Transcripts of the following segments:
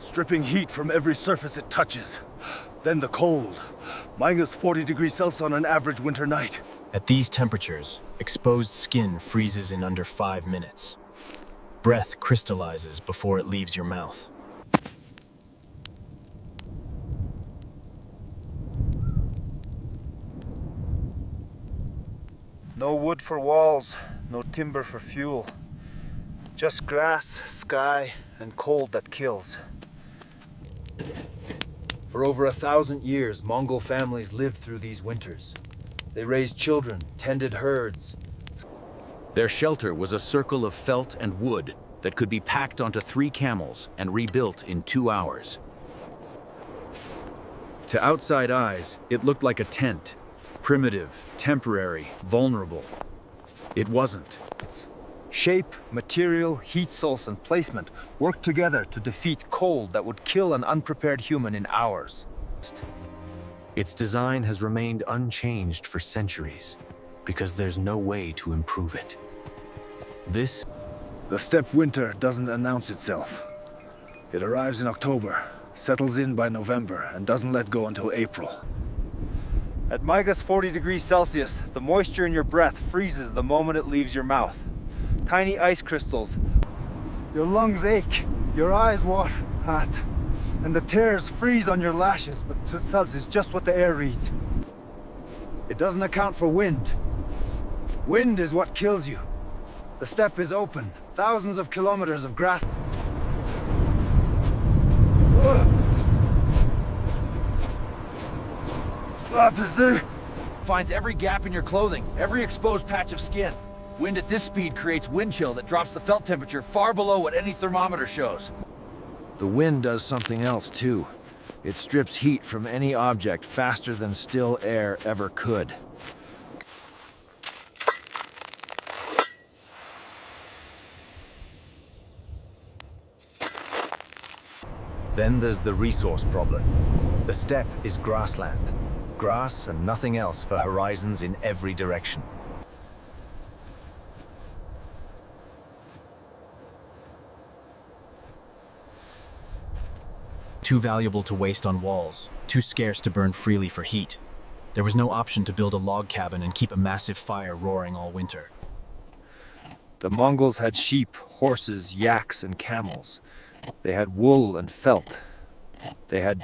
stripping heat from every surface it touches. Then the cold, minus 40 degrees Celsius on an average winter night. At these temperatures, exposed skin freezes in under 5 minutes. Breath crystallizes before it leaves your mouth. No wood for walls, no timber for fuel. Just grass, sky, and cold that kills. For over 1,000 years, Mongol families lived through these winters. They raised children, tended herds. Their shelter was a circle of felt and wood that could be packed onto 3 camels and rebuilt in 2 hours. To outside eyes, it looked like a tent. Primitive, temporary, vulnerable. It wasn't. Shape, material, heat source, and placement worked together to defeat cold that would kill an unprepared human in hours. Its design has remained unchanged for centuries because there's no way to improve it. The steppe winter doesn't announce itself. It arrives in October, settles in by November, and doesn't let go until April. At minus 40 degrees Celsius, the moisture in your breath freezes the moment it leaves your mouth. Tiny ice crystals. Your lungs ache, your eyes water hot, and the tears freeze on your lashes, but Celsius is just what the air reads. It doesn't account for wind. Wind is what kills you. The steppe is open, thousands of kilometers of grass. Finds every gap in your clothing, every exposed patch of skin. Wind at this speed creates wind chill that drops the felt temperature far below what any thermometer shows. The wind does something else too. It strips heat from any object faster than still air ever could. Then there's the resource problem. The steppe is grassland. Grass and nothing else for horizons in every direction. Too valuable to waste on walls, too scarce to burn freely for heat. There was no option to build a log cabin and keep a massive fire roaring all winter. The Mongols had sheep, horses, yaks, and camels. They had wool and felt. They had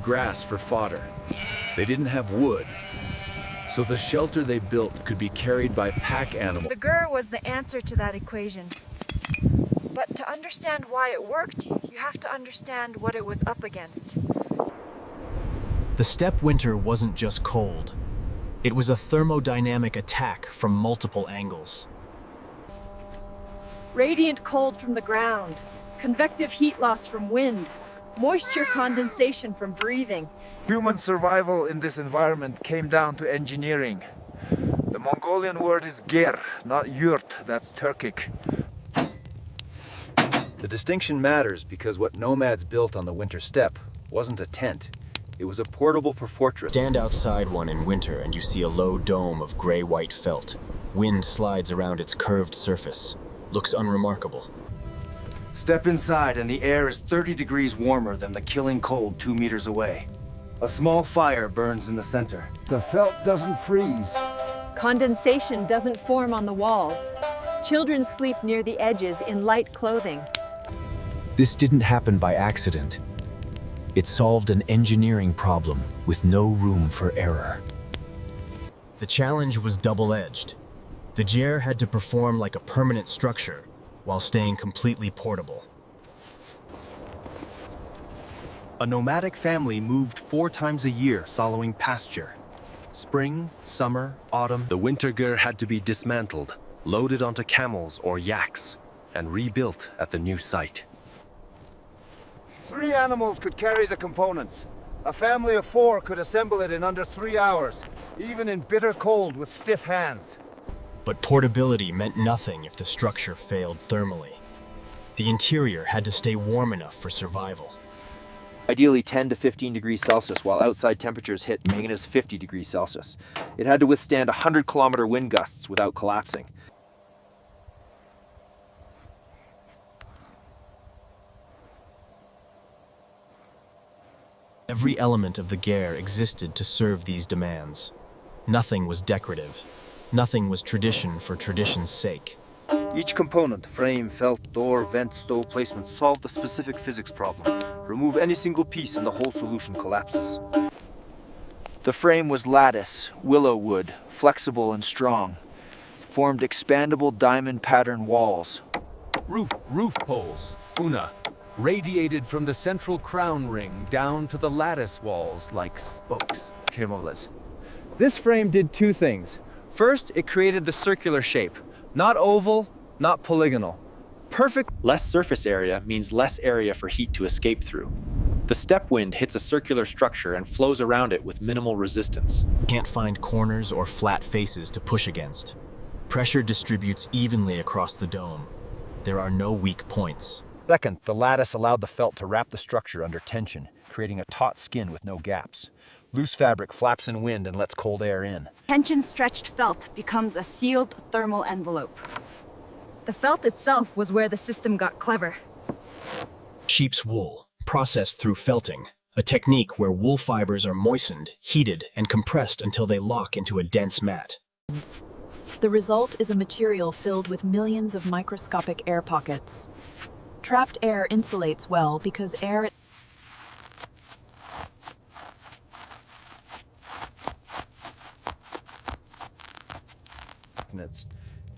grass for fodder. They didn't have wood. So the shelter they built could be carried by pack animals. The gur was the answer to that equation. But to understand why it worked, you have to understand what it was up against. The steppe winter wasn't just cold. It was a thermodynamic attack from multiple angles. Radiant cold from the ground, convective heat loss from wind, moisture condensation from breathing. Human survival in this environment came down to engineering. The Mongolian word is ger, not yurt, that's Turkic. The distinction matters because what nomads built on the winter steppe wasn't a tent. It was a portable fortress. Stand outside one in winter and you see a low dome of gray-white felt. Wind slides around its curved surface. Looks unremarkable. Step inside and the air is 30 degrees warmer than the killing cold 2 meters away. A small fire burns in the center. The felt doesn't freeze. Condensation doesn't form on the walls. Children sleep near the edges in light clothing. This didn't happen by accident. It solved an engineering problem with no room for error. The challenge was double-edged. The ger had to perform like a permanent structure while staying completely portable. A nomadic family moved 4 times a year following pasture. Spring, summer, autumn. The winter ger had to be dismantled, loaded onto camels or yaks, and rebuilt at the new site. 3 animals could carry the components. A family of 4 could assemble it in under 3 hours, even in bitter cold with stiff hands. But portability meant nothing if the structure failed thermally. The interior had to stay warm enough for survival. Ideally 10 to 15 degrees Celsius, while outside temperatures hit minus 50 degrees Celsius. It had to withstand 100-kilometer wind gusts without collapsing. Every element of the Ger existed to serve these demands. Nothing was decorative. Nothing was tradition for tradition's sake. Each component, frame, felt, door, vent, stove placement, solved a specific physics problem. Remove any single piece and the whole solution collapses. The frame was lattice, willow wood, flexible and strong. Formed expandable diamond pattern walls. Roof poles, Una, radiated from the central crown ring down to the lattice walls like spokes. This frame did two things. First, it created the circular shape. Not oval, not polygonal. Perfect. Less surface area means less area for heat to escape through. The step wind hits a circular structure and flows around it with minimal resistance. Can't find corners or flat faces to push against. Pressure distributes evenly across the dome. There are no weak points. Second, the lattice allowed the felt to wrap the structure under tension, creating a taut skin with no gaps. Loose fabric flaps in wind and lets cold air in. Tension-stretched felt becomes a sealed thermal envelope. The felt itself was where the system got clever. Sheep's wool, processed through felting, a technique where wool fibers are moistened, heated, and compressed until they lock into a dense mat. The result is a material filled with millions of microscopic air pockets. Trapped air insulates well because air...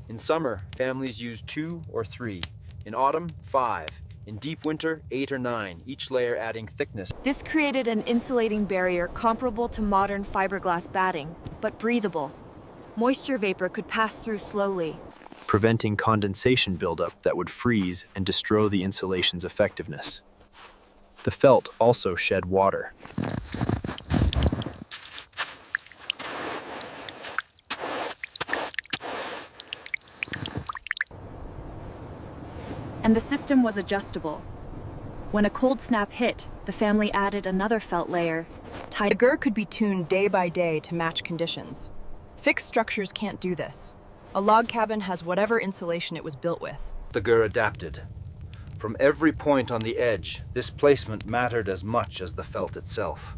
In summer, families use 2 or 3. In autumn, 5. In deep winter, 8 or 9, each layer adding thickness. This created an insulating barrier comparable to modern fiberglass batting, but breathable. Moisture vapor could pass through slowly, preventing condensation buildup that would freeze and destroy the insulation's effectiveness. The felt also shed water. and the system was adjustable. When a cold snap hit, the family added another felt layer. The Ger could be tuned day by day to match conditions. Fixed structures can't do this. A log cabin has whatever insulation it was built with. The Ger adapted. From every point on the edge, this placement mattered as much as the felt itself.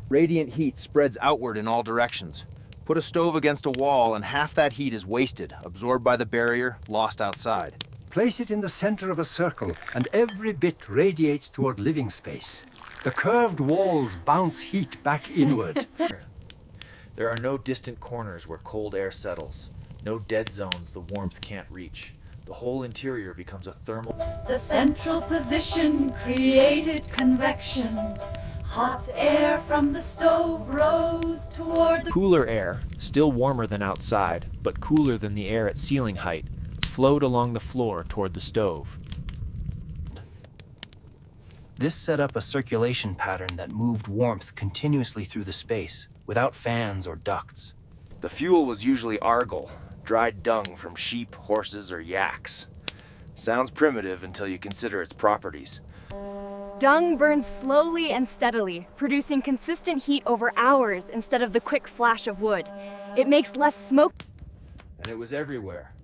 Radiant heat spreads outward in all directions. Put a stove against a wall and half that heat is wasted, absorbed by the barrier, lost outside. Place it in the center of a circle, and every bit radiates toward living space. The curved walls bounce heat back inward. There are no distant corners where cold air settles, no dead zones the warmth can't reach. The whole interior becomes a thermal... The central position created convection. Hot air from the stove rose toward the... Cooler air, still warmer than outside, but cooler than the air at ceiling height, flowed along the floor toward the stove. This set up a circulation pattern that moved warmth continuously through the space, without fans or ducts. The fuel was usually argol, dried dung from sheep, horses, or yaks. Sounds primitive until you consider its properties. Dung burns slowly and steadily, producing consistent heat over hours instead of the quick flash of wood. It makes less smoke. And it was everywhere.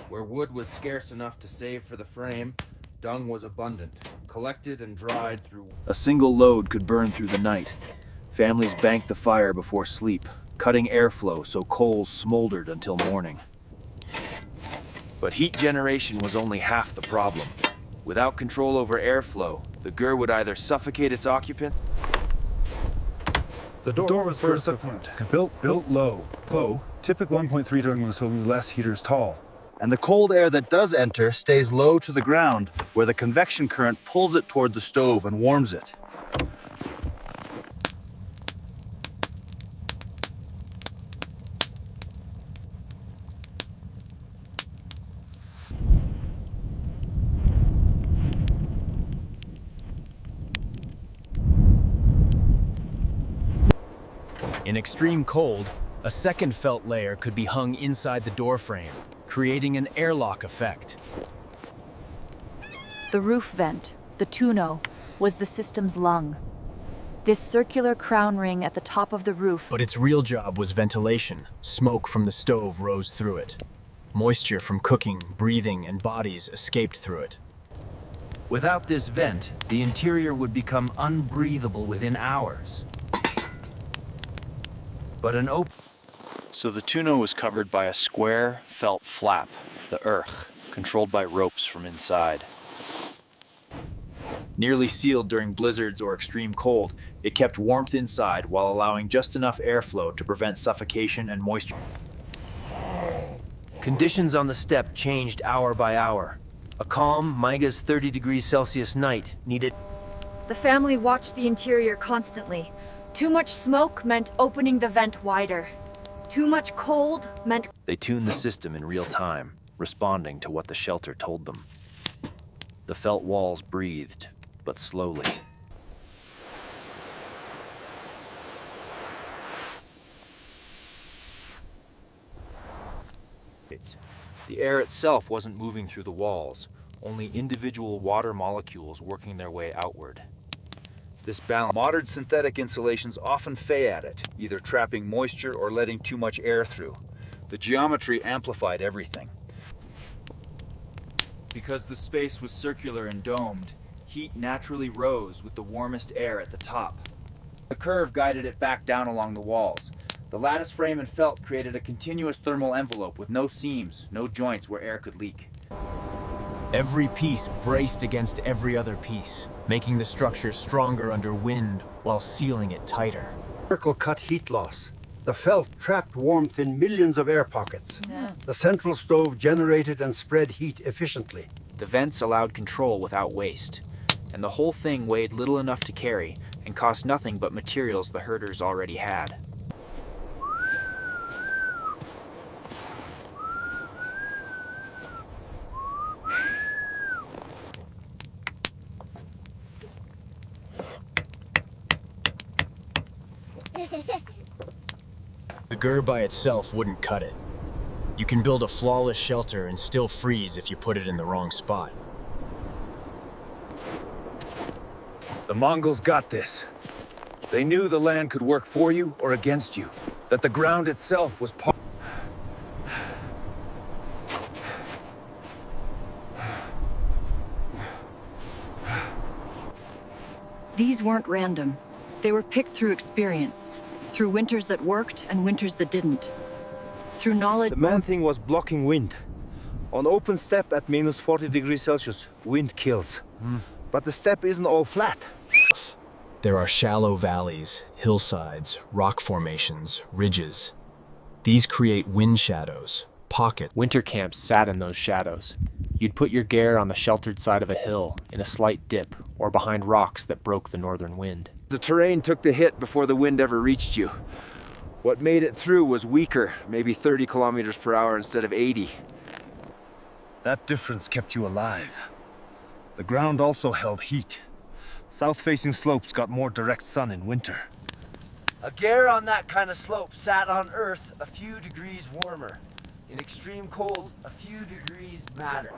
Where wood was scarce enough to save for the frame, dung was abundant, collected and dried through... A single load could burn through the night. Families banked the fire before sleep, cutting airflow so coals smoldered until morning. But heat generation was only half the problem. Without control over airflow, the Ger would either suffocate its occupant... The door was first up front, built low, typical 1.3 ton, so less heaters tall. And the cold air that does enter stays low to the ground, where the convection current pulls it toward the stove and warms it. In extreme cold, a second felt layer could be hung inside the door frame, creating an airlock effect. The roof vent, the tuno, was the system's lung. This circular crown ring at the top of the roof. But its real job was ventilation. Smoke from the stove rose through it. Moisture from cooking, breathing, and bodies escaped through it. Without this vent, the interior would become unbreathable within hours. But an open... So the tuna was covered by a square felt flap, the urch, controlled by ropes from inside. Nearly sealed during blizzards or extreme cold, it kept warmth inside while allowing just enough airflow to prevent suffocation and moisture. Conditions on the steppe changed hour by hour. A calm, minus 30 degrees Celsius night needed... The family watched the interior constantly. Too much smoke meant opening the vent wider. Too much cold meant... They tuned the system in real time, responding to what the shelter told them. The felt walls breathed, but slowly. The air itself wasn't moving through the walls, only individual water molecules working their way outward. This balance. Modern synthetic insulations often fail at it, either trapping moisture or letting too much air through. The geometry amplified everything. Because the space was circular and domed, heat naturally rose with the warmest air at the top. The curve guided it back down along the walls. The lattice frame and felt created a continuous thermal envelope with no seams, no joints where air could leak. Every piece braced against every other piece, making the structure stronger under wind while sealing it tighter. Circle cut heat loss. The felt trapped warmth in millions of air pockets. The central stove generated and spread heat efficiently. The vents allowed control without waste, and the whole thing weighed little enough to carry and cost nothing but materials the herders already had. The gur by itself wouldn't cut it. You can build a flawless shelter and still freeze if you put it in the wrong spot. The Mongols got this. They knew the land could work for you or against you, that the ground itself was part. These weren't random. They were picked through experience, through winters that worked and winters that didn't. Through knowledge... The main thing was blocking wind. On open steppe at minus 40 degrees Celsius, wind kills. But the steppe isn't all flat. There are shallow valleys, hillsides, rock formations, ridges. These create wind shadows, pockets. Winter camps sat in those shadows. You'd put your gear on the sheltered side of a hill, in a slight dip, or behind rocks that broke the northern wind. The terrain took the hit before the wind ever reached you. What made it through was weaker, maybe 30 kilometers per hour instead of 80. That difference kept you alive. The ground also held heat. South-facing slopes got more direct sun in winter. A gear on that kind of slope sat on Earth a few degrees warmer. In extreme cold, a few degrees mattered.